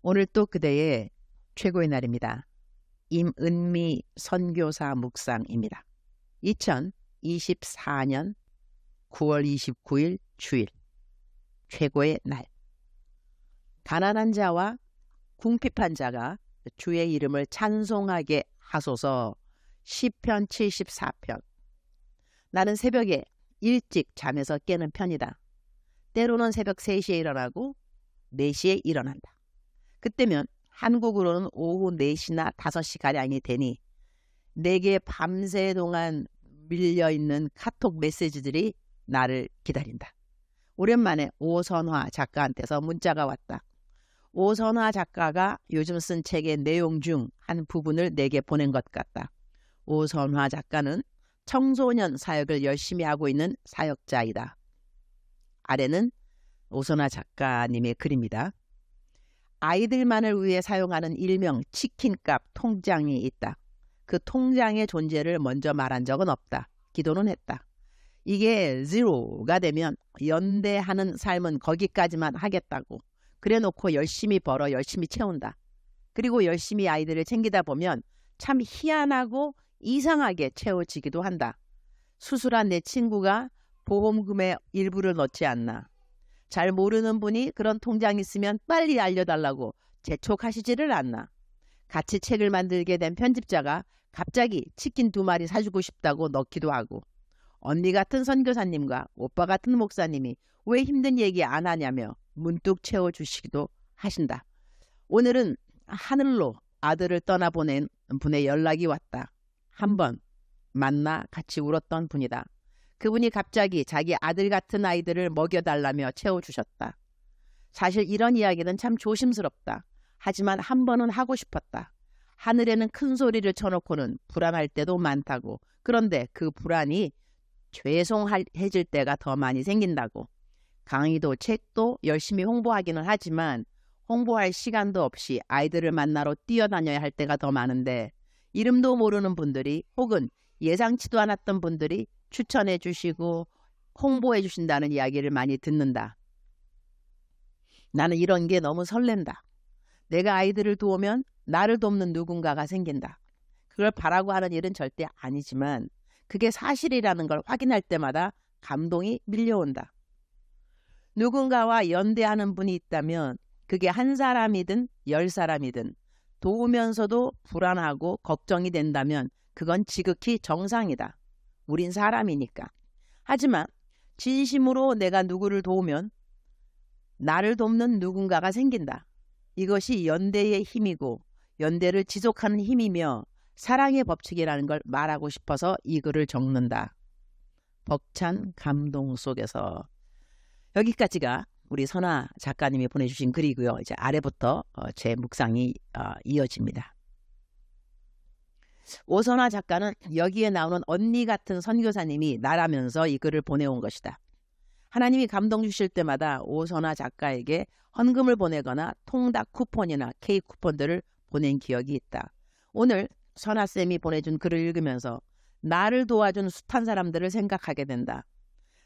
오늘 또 그대의 최고의 날입니다. 임은미 선교사 묵상입니다. 2024년 9월 29일 주일 최고의 날. 가난한 자와 궁핍한 자가 주의 이름을 찬송하게 하소서. 시편 74편. 나는 새벽에 일찍 잠에서 깨는 편이다. 때로는 새벽 3시에 일어나고 4시에 일어난다. 그때면 한국으로는 오후 4시나 5시가량이 되니 내게 밤새 동안 밀려있는 카톡 메시지들이 나를 기다린다. 오랜만에 오선화 작가한테서 문자가 왔다. 오선화 작가가 요즘 쓴 책의 내용 중 한 부분을 내게 보낸 것 같다. 오선화 작가는 청소년 사역을 열심히 하고 있는 사역자이다. 아래는 오선화 작가님의 글입니다. 아이들만을 위해 사용하는 일명 치킨값 통장이 있다. 그 통장의 존재를 먼저 말한 적은 없다. 기도는 했다. 이게 제로가 되면 연대하는 삶은 거기까지만 하겠다고. 그래놓고 열심히 벌어 열심히 채운다. 그리고 열심히 아이들을 챙기다 보면 참 희한하고 이상하게 채워지기도 한다. 수술한 내 친구가 보험금의 일부를 넣지 않나. 잘 모르는 분이 그런 통장 있으면 빨리 알려달라고 재촉하시지를 않나. 같이 책을 만들게 된 편집자가 갑자기 치킨 2마리 사주고 싶다고 넣기도 하고, 언니 같은 선교사님과 오빠 같은 목사님이 왜 힘든 얘기 안 하냐며 문득 채워주시기도 하신다. 오늘은 하늘로 아들을 떠나보낸 분의 연락이 왔다. 한번 만나 같이 울었던 분이다. 그분이 갑자기 자기 아들 같은 아이들을 먹여달라며 채워주셨다. 사실 이런 이야기는 참 조심스럽다. 하지만 한 번은 하고 싶었다. 하늘에는 큰 소리를 쳐놓고는 불안할 때도 많다고. 그런데 그 불안이 죄송해질 때가 더 많이 생긴다고. 강의도 책도 열심히 홍보하기는 하지만 홍보할 시간도 없이 아이들을 만나러 뛰어다녀야 할 때가 더 많은데, 이름도 모르는 분들이 혹은 예상치도 않았던 분들이 추천해 주시고 홍보해 주신다는 이야기를 많이 듣는다. 나는 이런 게 너무 설렌다. 내가 아이들을 도우면 나를 돕는 누군가가 생긴다. 그걸 바라고 하는 일은 절대 아니지만 그게 사실이라는 걸 확인할 때마다 감동이 밀려온다. 누군가와 연대하는 분이 있다면 그게 한 사람이든 10사람이든 도우면서도 불안하고 걱정이 된다면 그건 지극히 정상이다. 우린 사람이니까. 하지만 진심으로 내가 누구를 도우면 나를 돕는 누군가가 생긴다. 이것이 연대의 힘이고 연대를 지속하는 힘이며 사랑의 법칙이라는 걸 말하고 싶어서 이 글을 적는다. 벅찬 감동 속에서. 여기까지가 우리 선아 작가님이 보내주신 글이고요. 이제 아래부터 제 묵상이 이어집니다. 오선아 작가는 여기에 나오는 언니 같은 선교사님이 나라면서 이 글을 보내온 것이다. 하나님이 감동 주실 때마다 오선아 작가에게 헌금을 보내거나 통닭 쿠폰이나 케이크 쿠폰들을 보낸 기억이 있다. 오늘 선아쌤이 보내준 글을 읽으면서 나를 도와준 숱한 사람들을 생각하게 된다.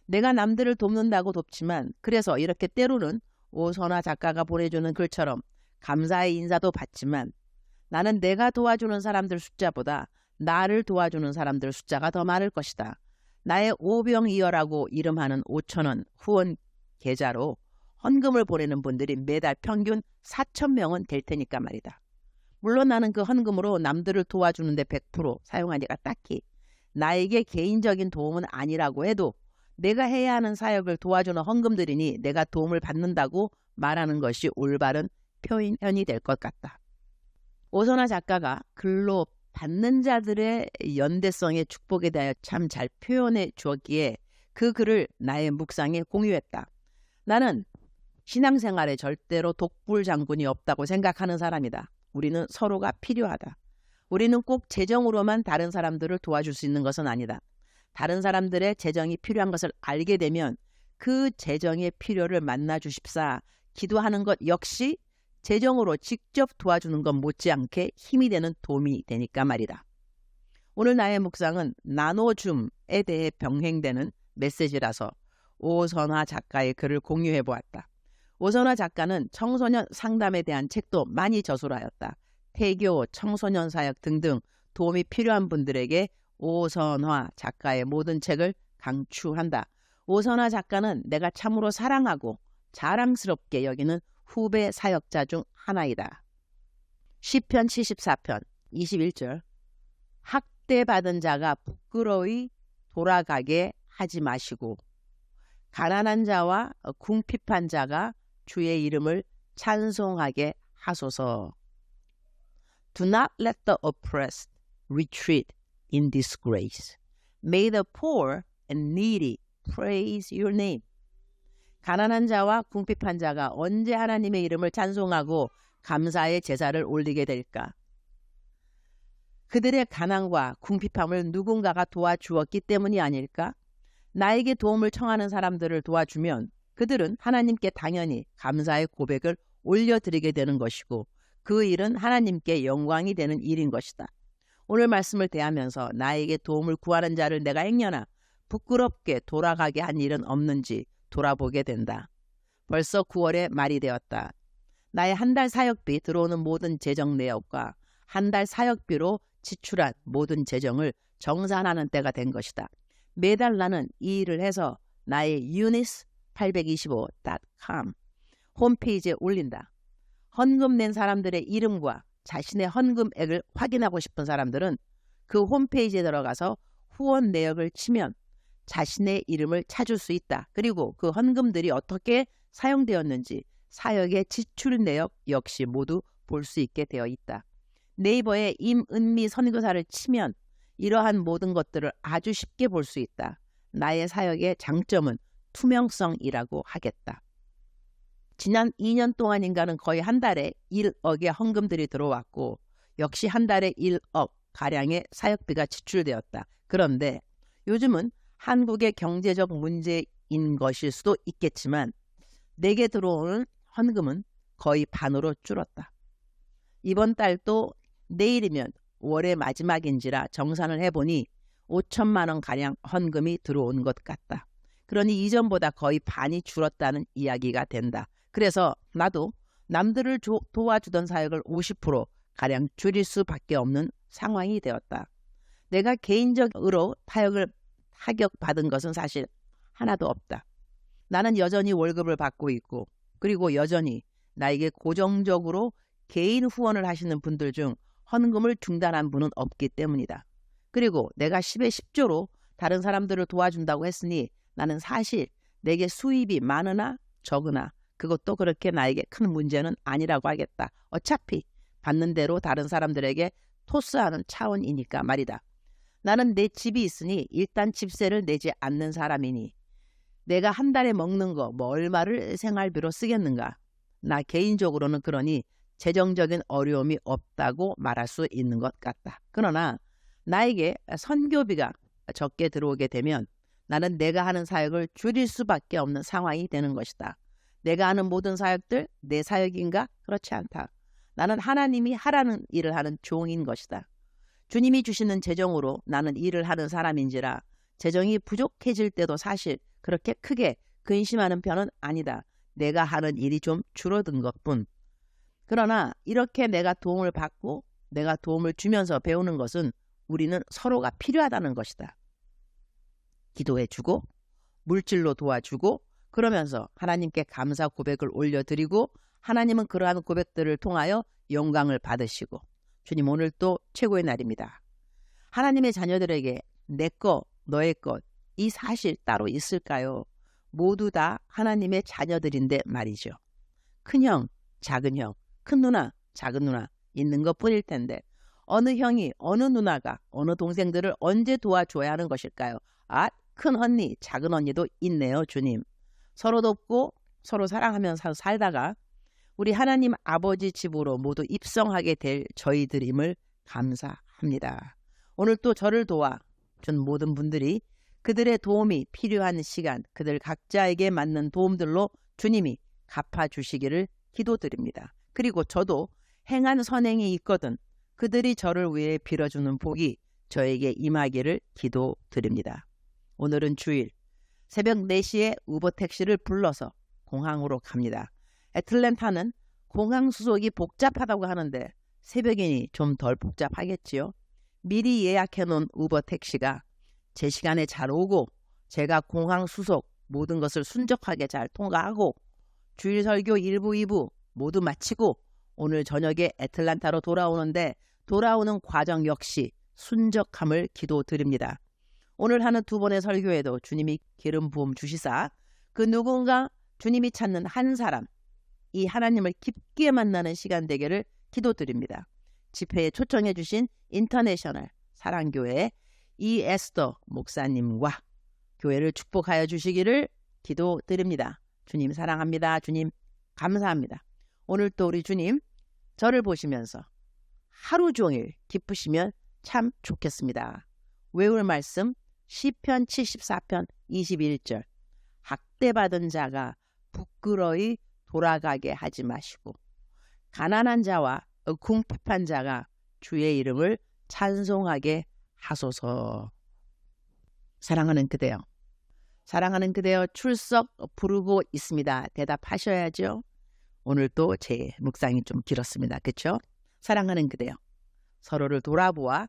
내가 남들을 돕는다고 돕지만 그래서 이렇게 때로는 오선아 작가가 보내주는 글처럼 감사의 인사도 받지만 나는 내가 도와주는 사람들 숫자보다 나를 도와주는 사람들 숫자가 더 많을 것이다. 나의 오병이어라고 이름하는 5,000원 후원 계좌로 헌금을 보내는 분들이 매달 평균 4,000명은 될 테니까 말이다. 물론 나는 그 헌금으로 남들을 도와주는데 100% 사용하니까 딱히 나에게 개인적인 도움은 아니라고 해도 내가 해야 하는 사역을 도와주는 헌금들이니 내가 도움을 받는다고 말하는 것이 올바른 표현이 될 것 같다. 오선아 작가가 글로 받는 자들의 연대성의 축복에 대하여 참 잘 표현해 주었기에 그 글을 나의 묵상에 공유했다. 나는 신앙생활에 절대로 독불장군이 없다고 생각하는 사람이다. 우리는 서로가 필요하다. 우리는 꼭 재정으로만 다른 사람들을 도와줄 수 있는 것은 아니다. 다른 사람들의 재정이 필요한 것을 알게 되면 그 재정의 필요를 만나 주십사 기도하는 것 역시 재정으로 직접 도와주는 것 못지않게 힘이 되는 도움이 되니까 말이다. 오늘 나의 묵상은 나눠줌에 대해 병행되는 메시지라서 오선화 작가의 글을 공유해 보았다. 오선화 작가는 청소년 상담에 대한 책도 많이 저술하였다. 태교, 청소년 사역 등등 도움이 필요한 분들에게 오선화 작가의 모든 책을 강추한다. 오선화 작가는 내가 참으로 사랑하고 자랑스럽게 여기는 후배 사역자 중 하나이다. 시편 74편 21절 학대받은 자가 부끄러이 돌아가게 하지 마시고 가난한 자와 궁핍한 자가 주의 이름을 찬송하게 하소서. Do not let the oppressed retreat in disgrace. May the poor and needy praise your name. 가난한 자와 궁핍한 자가 언제 하나님의 이름을 찬송하고 감사의 제사를 올리게 될까? 그들의 가난과 궁핍함을 누군가가 도와주었기 때문이 아닐까? 나에게 도움을 청하는 사람들을 도와주면 그들은 하나님께 당연히 감사의 고백을 올려드리게 되는 것이고 그 일은 하나님께 영광이 되는 일인 것이다. 오늘 말씀을 대하면서 나에게 도움을 구하는 자를 내가 행여나 부끄럽게 돌아가게 한 일은 없는지 돌아보게 된다. 벌써 9월에 말이 되었다. 나의 한 달 사역비 들어오는 모든 재정 내역과 한 달 사역비로 지출한 모든 재정을 정산하는 때가 된 것이다. 매달 나는 이 일을 해서 나의 eunice825.com 홈페이지에 올린다. 헌금 낸 사람들의 이름과 자신의 헌금액을 확인하고 싶은 사람들은 그 홈페이지에 들어가서 후원 내역을 치면 자신의 이름을 찾을 수 있다. 그리고 그 헌금들이 어떻게 사용되었는지 사역의 지출 내역 역시 모두 볼 수 있게 되어 있다. 네이버에 임은미 선교사를 치면 이러한 모든 것들을 아주 쉽게 볼 수 있다. 나의 사역의 장점은 투명성이라고 하겠다. 지난 2년 동안인가는 거의 한 달에 1억의 헌금들이 들어왔고 역시 한 달에 1억 가량의 사역비가 지출되었다. 그런데 요즘은 한국의 경제적 문제인 것일 수도 있겠지만 내게 들어오는 헌금은 거의 반으로 줄었다. 이번 달도 내일이면 월의 마지막인지라 정산을 해보니 5천만 원 가량 헌금이 들어온 것 같다. 그러니 이전보다 거의 반이 줄었다는 이야기가 된다. 그래서 나도 남들을 도와주던 사역을 50% 가량 줄일 수밖에 없는 상황이 되었다. 내가 개인적으로 타격받은 것은 사실 하나도 없다. 나는 여전히 월급을 받고 있고 그리고 여전히 나에게 고정적으로 개인 후원을 하시는 분들 중 헌금을 중단한 분은 없기 때문이다. 그리고 내가 10의 10조로 다른 사람들을 도와준다고 했으니 나는 사실 내게 수입이 많으나 적으나 그것도 그렇게 나에게 큰 문제는 아니라고 하겠다. 어차피 받는 대로 다른 사람들에게 토스하는 차원이니까 말이다. 나는 내 집이 있으니 일단 집세를 내지 않는 사람이니 내가 한 달에 먹는 거 뭐 얼마를 생활비로 쓰겠는가. 나 개인적으로는 그러니 재정적인 어려움이 없다고 말할 수 있는 것 같다. 그러나 나에게 선교비가 적게 들어오게 되면 나는 내가 하는 사역을 줄일 수밖에 없는 상황이 되는 것이다. 내가 하는 모든 사역들 내 사역인가? 그렇지 않다. 나는 하나님이 하라는 일을 하는 종인 것이다. 주님이 주시는 재정으로 나는 일을 하는 사람인지라 재정이 부족해질 때도 사실 그렇게 크게 근심하는 편은 아니다. 내가 하는 일이 좀 줄어든 것뿐. 그러나 이렇게 내가 도움을 받고 내가 도움을 주면서 배우는 것은 우리는 서로가 필요하다는 것이다. 기도해주고 물질로 도와주고 그러면서 하나님께 감사 고백을 올려드리고 하나님은 그러한 고백들을 통하여 영광을 받으시고 주님 오늘 또 최고의 날입니다. 하나님의 자녀들에게 내 것, 너의 것, 이 사실 따로 있을까요? 모두 다 하나님의 자녀들인데 말이죠. 큰형, 작은 형, 큰 누나, 작은 누나 있는 것뿐일 텐데 어느 형이 어느 누나가 어느 동생들을 언제 도와줘야 하는 것일까요? 아, 큰 언니, 작은 언니도 있네요. 주님. 서로 돕고 서로 사랑하면서 살다가 우리 하나님 아버지 집으로 모두 입성하게 될 저희들임을 감사합니다. 오늘 또 저를 도와준 모든 분들이 그들의 도움이 필요한 시간, 그들 각자에게 맞는 도움들로 주님이 갚아주시기를 기도드립니다. 그리고 저도 행한 선행이 있거든 그들이 저를 위해 빌어주는 복이 저에게 임하기를 기도드립니다. 오늘은 주일 새벽 4시에 우버 택시를 불러서 공항으로 갑니다. 애틀랜타는 공항 수속이 복잡하다고 하는데 새벽이니 좀 덜 복잡하겠지요. 미리 예약해 놓은 우버 택시가 제 시간에 잘 오고 제가 공항 수속 모든 것을 순적하게 잘 통과하고 주일 설교 1부, 2부 모두 마치고 오늘 저녁에 애틀랜타로 돌아오는데 돌아오는 과정 역시 순적함을 기도드립니다. 오늘 하는 두 번의 설교에도 주님이 기름 부음 주시사 그 누군가 주님이 찾는 한 사람, 이 하나님을 깊게 만나는 시간 되기를 기도드립니다. 집회에 초청해 주신 인터내셔널 사랑교회 이에스더 목사님과 교회를 축복하여 주시기를 기도드립니다. 주님 사랑합니다. 주님 감사합니다. 오늘 또 우리 주님 저를 보시면서 하루 종일 기쁘시면 참 좋겠습니다. 외울 말씀 시편 74편 21절 학대받은 자가 부끄러이 돌아가게 하지 마시고 가난한 자와 궁핍한 자가 주의 이름을 찬송하게 하소서. 사랑하는 그대여, 사랑하는 그대여 출석 부르고 있습니다. 대답하셔야죠. 오늘 또 제 묵상이 좀 길었습니다. 그렇죠? 사랑하는 그대여, 서로를 돌아보아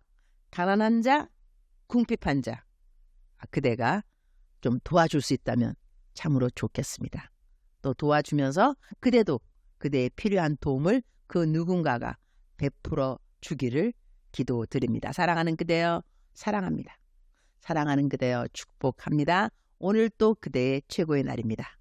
가난한 자, 궁핍한 자 그대가 좀 도와줄 수 있다면 참으로 좋겠습니다. 또 도와주면서 그대도 그대의 필요한 도움을 그 누군가가 베풀어 주기를 기도드립니다. 사랑하는 그대여 사랑합니다. 사랑하는 그대여 축복합니다. 오늘 또 그대의 최고의 날입니다.